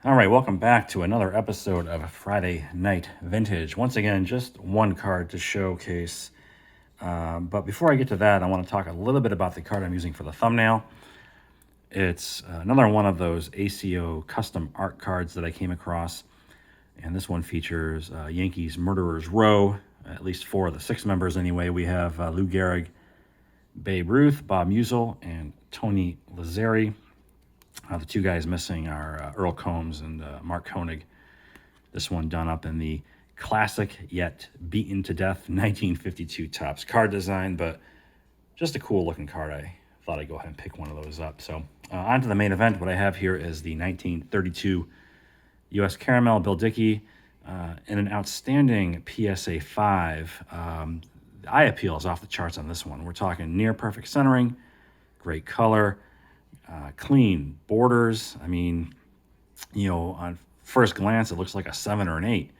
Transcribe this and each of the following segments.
All right, welcome back to another episode of Friday Night Vintage. Once again, just one card to showcase. But before I get to that, I want to talk a little bit about the card I'm using for the thumbnail. It's another one of those ACO custom art cards that I came across. And this one features Yankees Murderers Row, at least 4 of the 6 members anyway. We have Lou Gehrig, Babe Ruth, Bob Musial, and Tony Lazzeri. The 2 guys missing are Earl Combs and Mark Koenig. This one done up in the classic yet beaten to death 1952 Topps card design, but just a cool looking card. I thought I'd go ahead and pick one of those up. So on to the main event. What I have here is the 1932 U.S. Caramel Bill Dickey in an outstanding PSA 5. The eye appeal is off the charts on this one. We're talking near perfect centering, great color, clean borders. I mean, on first glance, it looks like a 7 or an 8.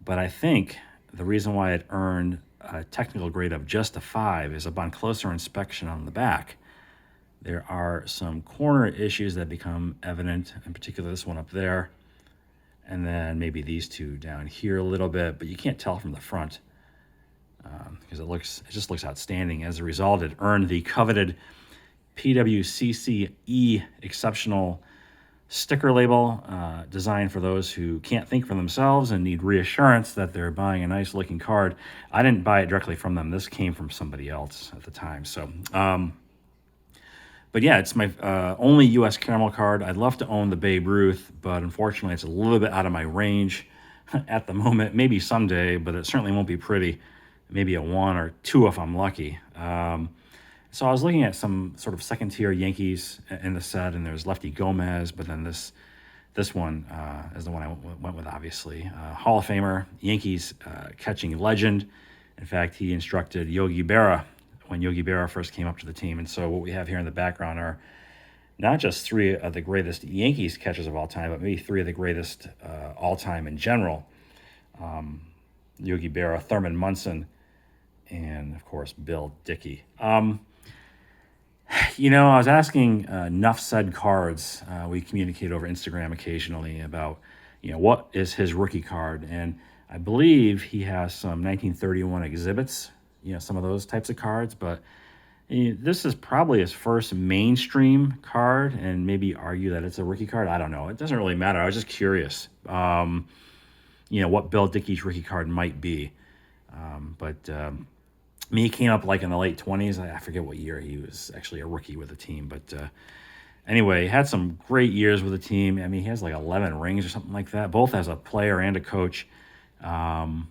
But I think the reason why it earned a technical grade of just a 5 is upon closer inspection on the back, there are some corner issues that become evident, in particular this one up there, and then maybe these 2 down here a little bit, but you can't tell from the front because it just looks outstanding. As a result, it earned the coveted PWCCE exceptional sticker label designed for those who can't think for themselves and need reassurance that they're buying a nice looking card. I didn't buy it directly from them. This came from somebody else at the time. So, but yeah, it's my only U.S. Caramel card. I'd love to own the Babe Ruth, but unfortunately it's a little bit out of my range at the moment. Maybe someday, but it certainly won't be pretty. Maybe a 1 or 2 if I'm lucky. So I was looking at some sort of second-tier Yankees in the set, and there's Lefty Gomez, but then this one is the one I went with, obviously. Hall of Famer, Yankees catching legend. In fact, he instructed Yogi Berra when Yogi Berra first came up to the team. And so what we have here in the background are not just 3 of the greatest Yankees catchers of all time, but maybe 3 of the greatest all-time in general. Yogi Berra, Thurman Munson, and, of course, Bill Dickey. I was asking Nuff Said Cards. We communicate over Instagram occasionally about, what is his rookie card. And I believe he has some 1931 exhibits, some of those types of cards. But this is probably his first mainstream card, and maybe argue that it's a rookie card. I don't know. It doesn't really matter. I was just curious, what Bill Dickey's rookie card might be. He came up like in the late 20s. I forget what year he was actually a rookie with the team. But anyway, had some great years with the team. I mean, he has like 11 rings or something like that, both as a player and a coach. And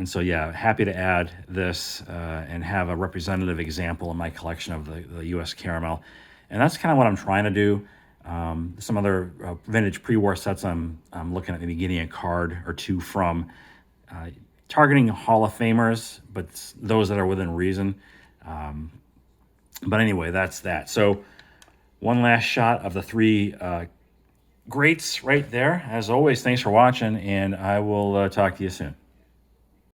so, yeah, happy to add this and have a representative example in my collection of the U.S. Caramel. And that's kind of what I'm trying to do. Some other vintage pre-war sets I'm looking at maybe getting a card or 2 from. Targeting Hall of Famers, but those that are within reason. But anyway, that's that. So one last shot of the 3 greats right there. As always, thanks for watching, and I will talk to you soon.